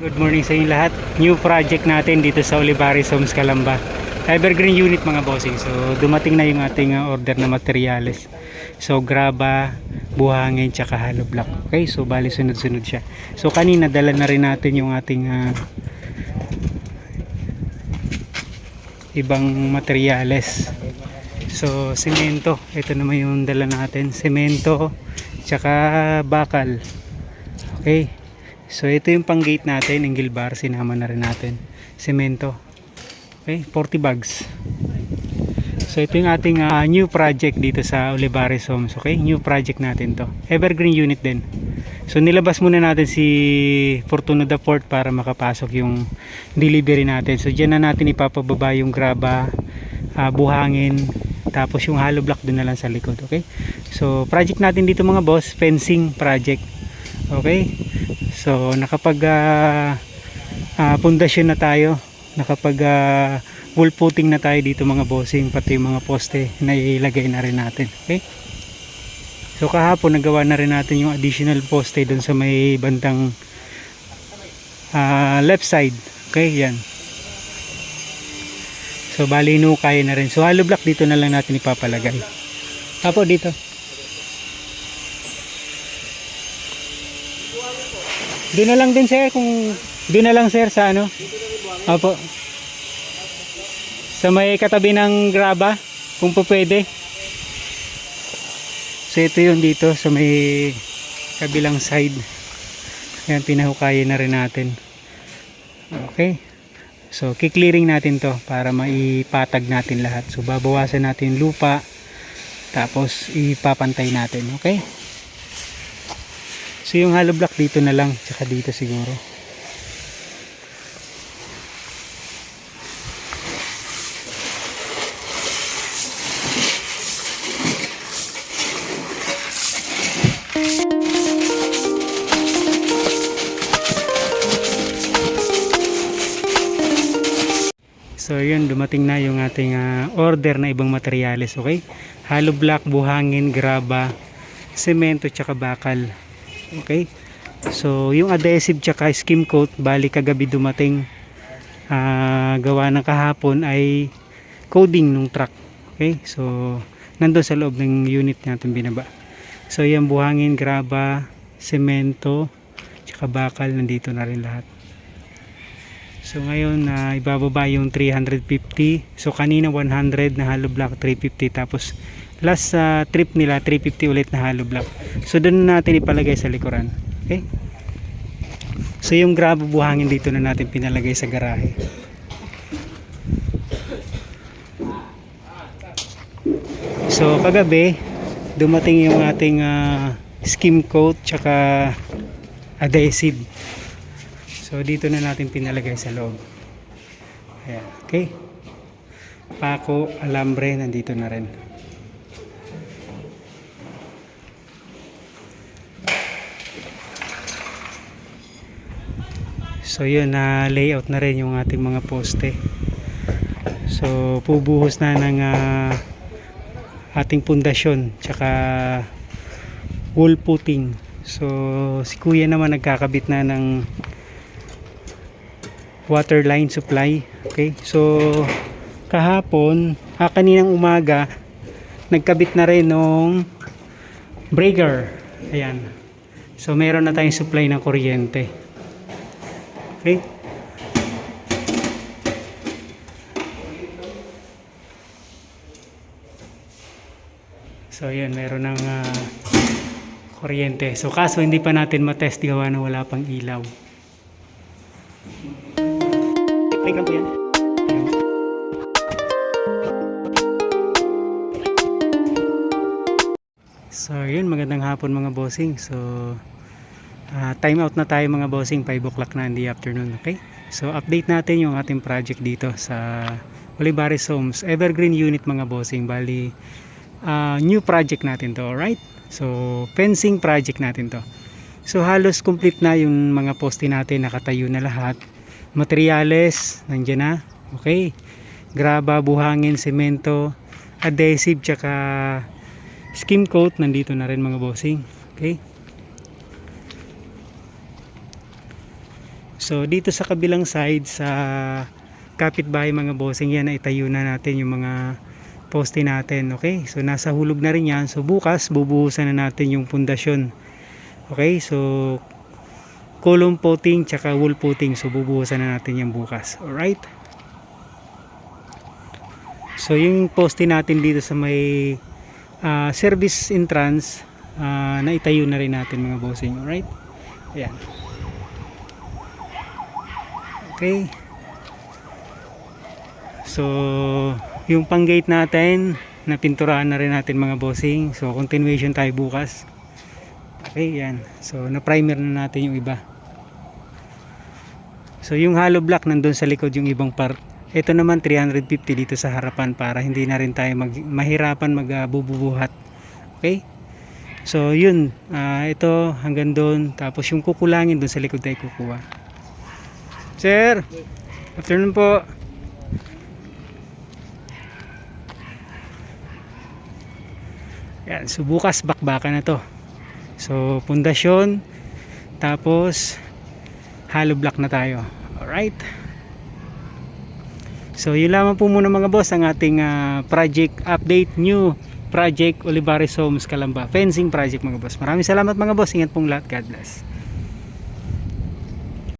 Good morning sa inyo lahat. New project natin dito sa Olivares Homes, Calamba. Evergreen unit mga bossing. So dumating na yung ating order na materyales. So graba, buhangin, tsaka hollow block. Okay, so bali sunod-sunod siya. So kanina dala na rin natin yung ating ibang materyales. So semento, ito naman yung dala natin. Semento, tsaka bakal. Okay. So ito yung pang gate natin, angle bar, sinama na rin natin. Semento. Okay, 40 bags. So ito yung ating new project dito sa Olivares Homes. Okay, new project natin to. Evergreen unit din. So nilabas muna natin si Fortuna the Port para makapasok yung delivery natin. So diyan na natin ipapababa yung graba, buhangin, tapos yung hollow block doon na lang sa likod. Okay, so project natin dito mga boss, fencing project. Okay, so nakapag pundasyon na tayo, nakapag wall footing na tayo dito mga bossing, pati yung mga poste na ilagay na rin natin. Okay, so kahapon nagawa na rin natin yung additional poste dun sa may bandang left side. Okay, yan. So bali kaya na rin. So hollow block dito na lang natin ipapalagay. Apo dito. Doon na lang din sir, kung doon na lang sir sa ano. Opo. Sa may katabi ng graba, kung po pwede. So ito yung dito sa may kabilang side. Ayan, pinahukayin na rin natin. Okay. So kiklearing natin to para maipatag natin lahat. So babawasan natin lupa, tapos ipapantay natin. Okay. So yung hollow block dito na lang, tsaka dito siguro. So yun, dumating na yung ating order na ibang materyales. Okay, hollow block, buhangin, graba, semento, tsaka bakal. Okay, so yung adhesive tsaka skim coat, bali kagabi dumating, gawa ng kahapon ay coding ng truck. Okay, so nandun sa loob ng unit natin binaba. So yung buhangin, graba, semento, tsaka bakal, nandito na rin lahat. So ngayon ibababa yung 350. So kanina 100 na hollow block, 350, tapos last trip nila 350 ulit na hollow block. So doon natin ipalagay sa likuran. Okay, so yung graba, buhangin dito na natin pinalagay sa garahe. So kagabi dumating yung ating skim coat tsaka adhesive. So dito na natin pinalagay sa loob. Ayan. Okay, pako, alambre, nandito na rin. So yun, layout na rin yung ating mga poste. So pubuhos na ng ating pundasyon tsaka wall footing. So si kuya naman nagkakabit na ng water line supply. Okay, so kahapon, kaninang umaga nagkabit na rin ng breaker. Ayan, so meron na tayong supply ng kuryente. Okay, so yun, meron ng kuryente. So kaso hindi pa natin matest gawa na wala pang ilaw. Click lang po yan. So yun, magandang hapon mga bossing. So time out na tayo mga bossing, 5 o'clock na in the afternoon. Okay, so update natin yung ating project dito sa Olivares Homes, Evergreen unit mga bossing. Bali new project natin to. Alright, so fencing project natin to. So halos complete na yung mga poste natin, nakatayo na lahat. Materyales nandiyan na. Okay, graba, buhangin, semento, adhesive, tsaka skim coat nandito na rin mga bossing. Okay, So dito sa kabilang side sa kapitbahay mga bossing, yan ay itayo na natin yung mga poste natin. Okay, so nasa hulog na rin yan. So bukas bubuhusan na natin yung pundasyon. Okay, so column putting tsaka wall putting, so bubuhusan na natin yan bukas. Alright, so yung poste natin dito sa may service entrance, na itayo na rin natin mga bossing. Alright, ayan. Okay, so yung pang gate natin na pinturahan na rin natin mga bossing, so continuation tayo bukas. Okay, yan, so na primer na natin yung iba. So yung hollow block nandun sa likod yung ibang part. Ito naman 350 dito sa harapan para hindi na rin tayo mahirapan magbubuhat. Okay, so yun, ito hanggang doon, tapos yung kukulangin doon sa likod tayo kukuha. Sir, afternoon po. Yan, so bukas bakbakan na to. So pundasyon, tapos hollow block na tayo. Alright, so yun lamang po muna mga boss ang ating project update, new project Olivares Homes Calamba fencing project mga boss. Maraming salamat mga boss, ingat pong lahat, God bless.